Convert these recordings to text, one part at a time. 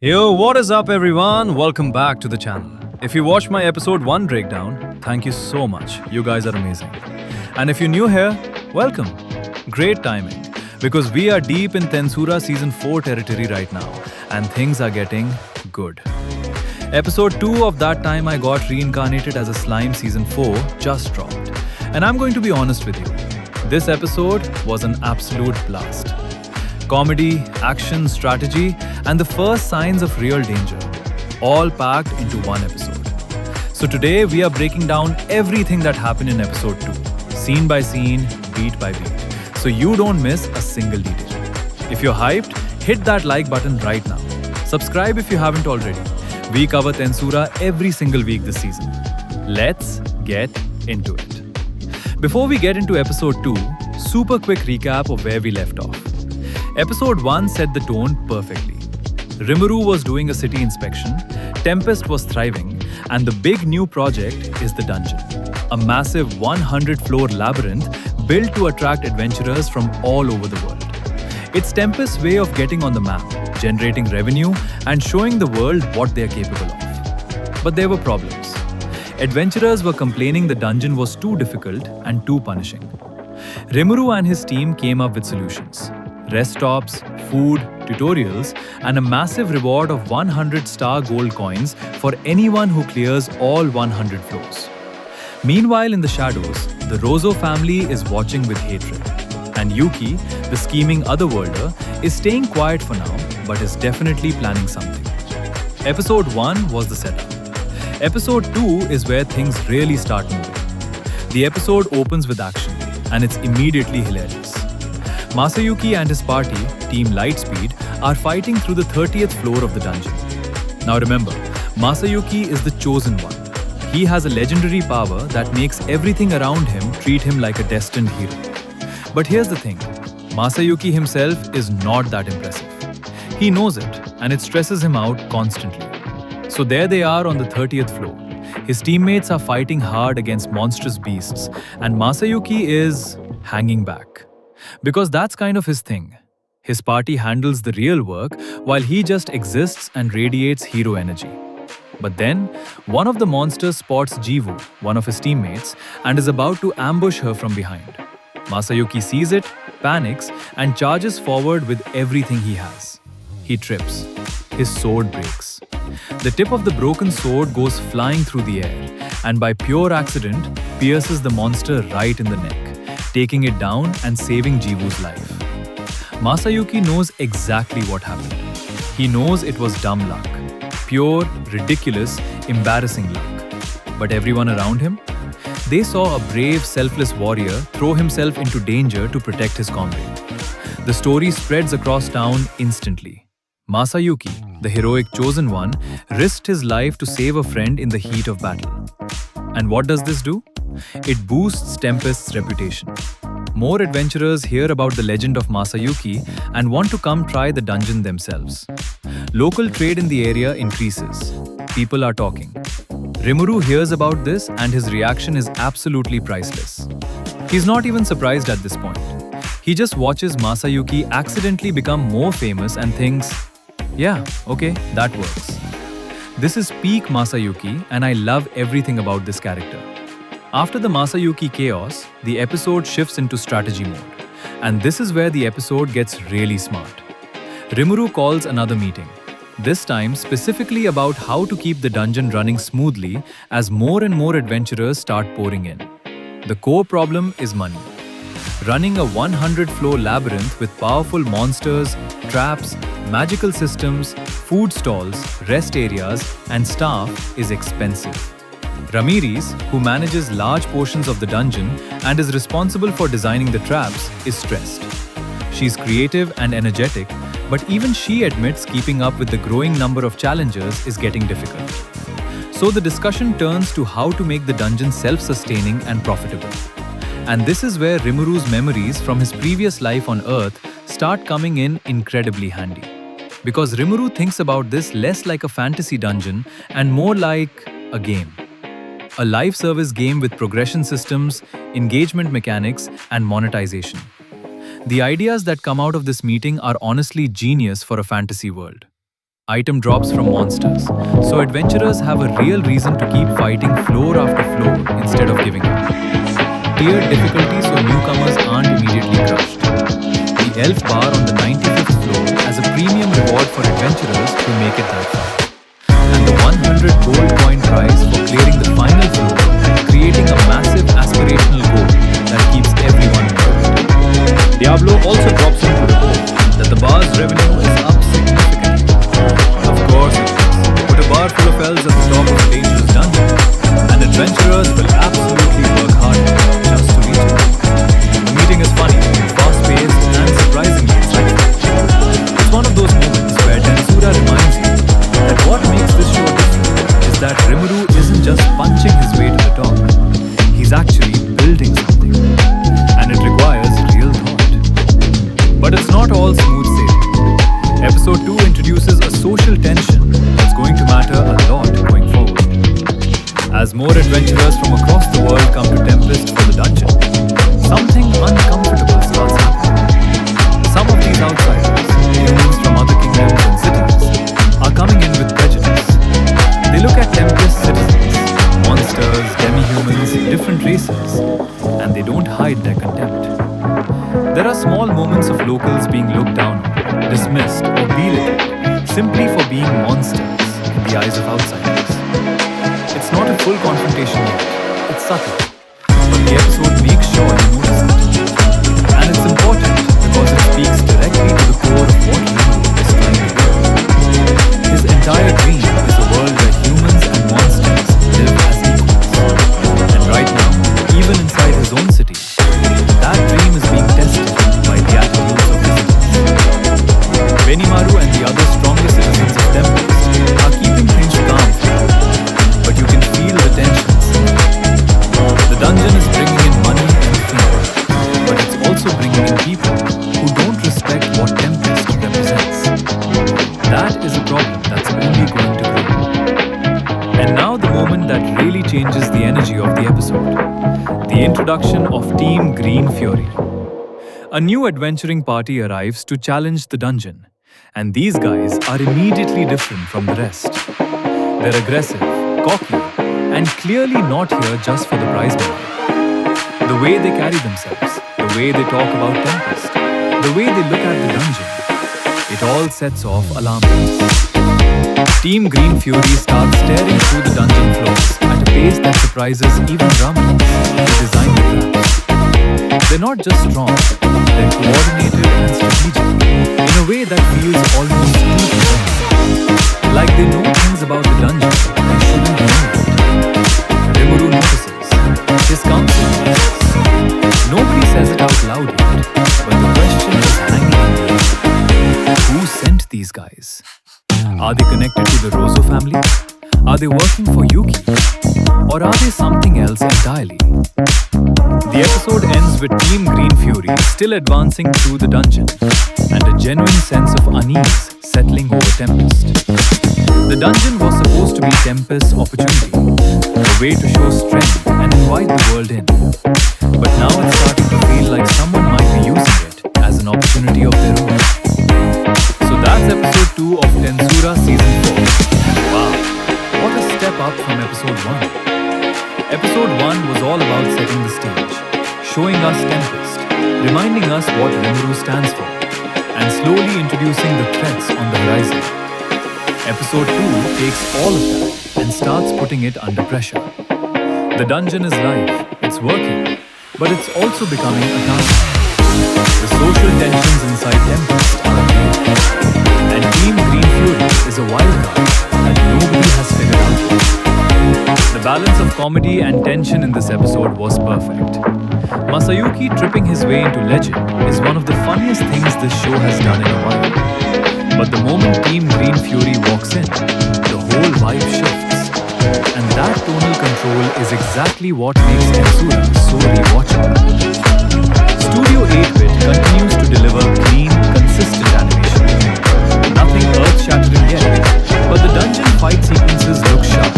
Yo, what is up, everyone? Welcome back to the channel. If you watched my episode 1 breakdown, thank you so much. You guys are amazing. And if you're new here, welcome. Great timing, because we are deep in TenSura season 4 territory right now, and things are getting good. Episode 2 of That Time I Got Reincarnated as a Slime season 4 just dropped. And I'm going to be honest with you. This episode was an absolute blast. Comedy, action, strategy, and the first signs of real danger, all packed into one episode. So today we are breaking down everything that happened in episode 2, scene by scene, beat by beat, so you don't miss a single detail. If you're hyped, hit that like button right now. Subscribe if you haven't already. We cover TenSura every single week this season. Let's get into it. Before we get into episode 2, super quick recap of where we left off. Episode 1 set the tone perfectly. Rimuru was doing a city inspection, Tempest was thriving, and the big new project is the dungeon. A massive 100-floor labyrinth built to attract adventurers from all over the world. It's Tempest's way of getting on the map, generating revenue, and showing the world what they're capable of. But there were problems. Adventurers were complaining the dungeon was too difficult and too punishing. Rimuru and his team came up with solutions. Rest stops, food, tutorials, and a massive reward of 100 star gold coins for anyone who clears all 100 floors. Meanwhile, in the shadows, the Rozzo family is watching with hatred. And Yuuki, the scheming otherworlder, is staying quiet for now, but is definitely planning something. Episode 1 was the setup. Episode 2 is where things really start moving. The episode opens with action, and it's immediately hilarious. Masayuki and his party, Team Lightspeed, are fighting through the 30th floor of the dungeon. Now remember, Masayuki is the chosen one. He has a legendary power that makes everything around him treat him like a destined hero. But here's the thing, Masayuki himself is not that impressive. He knows it, and it stresses him out constantly. So there they are on the 30th floor. His teammates are fighting hard against monstrous beasts, and Masayuki is hanging back. Because that's kind of his thing. His party handles the real work while he just exists and radiates hero energy. But then, one of the monsters spots Jivu, one of his teammates, and is about to ambush her from behind. Masayuki sees it, panics, and charges forward with everything he has. He trips. His sword breaks. The tip of the broken sword goes flying through the air, and by pure accident, pierces the monster right in the neck, taking it down and saving Jivu's life. Masayuki knows exactly what happened. He knows it was dumb luck. Pure, ridiculous, embarrassing luck. But everyone around him? They saw a brave, selfless warrior throw himself into danger to protect his comrade. The story spreads across town instantly. Masayuki, the heroic chosen one, risked his life to save a friend in the heat of battle. And what does this do? It boosts Tempest's reputation. More adventurers hear about the legend of Masayuki and want to come try the dungeon themselves. Local trade in the area increases. People are talking. Rimuru hears about this and his reaction is absolutely priceless. He's not even surprised at this point. He just watches Masayuki accidentally become more famous and thinks, yeah, okay, that works. This is peak Masayuki, and I love everything about this character. After the Masayuki chaos, the episode shifts into strategy mode. And this is where the episode gets really smart. Rimuru calls another meeting, this time specifically about how to keep the dungeon running smoothly as more and more adventurers start pouring in. The core problem is money. Running a 100-floor labyrinth with powerful monsters, traps, magical systems, food stalls, rest areas, and staff is expensive. Ramirez, who manages large portions of the dungeon and is responsible for designing the traps, is stressed. She's creative and energetic, but even she admits keeping up with the growing number of challengers is getting difficult. So the discussion turns to how to make the dungeon self-sustaining and profitable. And this is where Rimuru's memories from his previous life on Earth start coming in incredibly handy. Because Rimuru thinks about this less like a fantasy dungeon and more like a game. A live service game with progression systems, engagement mechanics, and monetization. The ideas that come out of this meeting are honestly genius for a fantasy world. item drops from monsters, so adventurers have a real reason to keep fighting floor after floor instead of giving up. Tiered difficulty so newcomers aren't immediately crushed. The elf bar on the 95th floor as a premium reward for adventurers who make it that far. And the 100 gold coin prize for clearing the final floor, creating a massive aspirational goal that keeps everyone moving. Diablo also drops in to report that the bar's revenue is up significantly. Of course it is. Put a bar full of elves at the top of a dangerous dungeon, and adventurers will absolutely work hard just to reach it. The meeting is funny, fast-paced, and surprisingly insightful. It's one of those moments where TenSura reminds you that what makes this show different is that Rimuru isn't just punching his way to the top. He's actually building something, and it requires real thought. But it's not all smooth sailing. Episode 2 introduces a social tension that's going to matter a lot going forward. As more adventurers from across the world come to Tempest for the dungeon, something uncomfortable starts happening. Some of these outsiders, humans from other kingdoms and cities, are coming in with prejudice. They look at Tempest citizens, monsters, demi-humans, different races, and they don't hide their contempt. There are small moments of locals being looked down on, dismissed, or belittled simply for being monsters in the eyes of outsiders. It's not a full confrontation yet, it's subtle, but the episode makes sure you notice it. And it's important because it speaks directly to the core of what Yuuki is trying to do. His entire dream is a world where humans and monsters live as equals. And right now, even inside his own city, that dream is being tested by the attitudes of visitors. Rimuru and the other strongest citizens of Tempest are keeping things calm for now, but you can feel the tensions. The dungeon is bringing in money and fame, but it's also bringing in people who don't respect what Tempest represents. That is a problem that's only going to grow. And now the moment that really changes the energy of the episode. The introduction of Team Green Fury. A new adventuring party arrives to challenge the dungeon, and these guys are immediately different from the rest. They're aggressive, cocky, and clearly not here just for the prize money. The way they carry themselves, the way they talk about Tempest, the way they look at the dungeon, it all sets off alarm bells. Team Green Fury starts staring through the dungeon floors at a pace that surprises even Rimuru, who designed the traps. They're not just strong, they're coordinated and strategic in a way that feels almost too them. Like they know things about the dungeon they shouldn't know it. Rimuru notices, his council notices. Nobody says it out loud yet, but the question is hanging in the air. Who sent these guys? Are they connected to the Rozzo family? Are they working for Yuuki? Or are they something else entirely? The episode ends with Team Green Fury still advancing through the dungeon and a genuine sense of unease settling over Tempest. The dungeon was supposed to be Tempest's opportunity, a way to show strength and invite the world in. But now it's starting to feel like someone might be using it as an opportunity of their own. So that's episode 2 of TenSura season 4. Wow, what a step up from episode 1. Episode 1 was all about setting the stage, showing us Tempest, reminding us what Rimuru stands for, and slowly introducing the threats on the horizon. Episode 2 takes all of that and starts putting it under pressure. The dungeon is live, it's working, but it's also becoming a task. The social tensions inside Tempest are real, and Team Green Fury is a wild card that nobody has figured out yet. The balance of comedy and tension in this episode was perfect. Masayuki tripping his way into legend is one of the funniest things this show has done in a while. But the moment Team Green Fury walks in, the whole vibe shifts. And that tonal control is exactly what makes TenSura so rewatchable. Studio 8-bit continues to deliver clean, consistent animation. Nothing earth-shattering yet, but the dungeon fight sequences look sharp,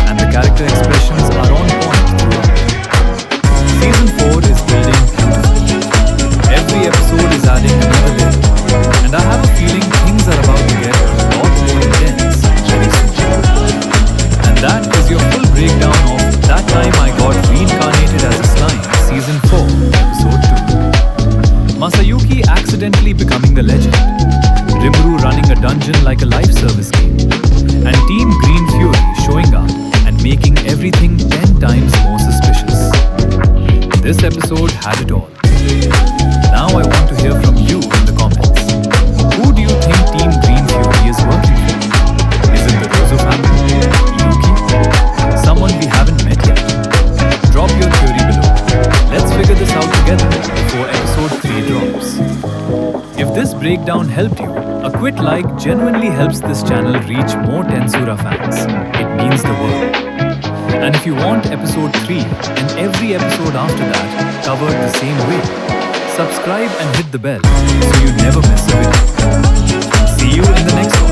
and the character expressions are on point throughout. Season 4 is building beautifully. Every episode is adding another layer, and I have a feeling things are about to get a lot more running a dungeon like a life service game, and Team Green Fury showing up and making everything 10 times more suspicious. This episode had it all. Now I want to hear from you in the comments. Who do you think Team Green Fury is working for? Is it the Rozzo family? Yuuki? Someone we haven't met yet? Drop your theory below. Let's figure this out together before episode 3 drops. If this breakdown helped you, a quick like genuinely helps this channel reach more TenSura fans. It means the world. And if you want episode 3 and every episode after that covered the same way, subscribe and hit the bell so you never miss a video. See you in the next one.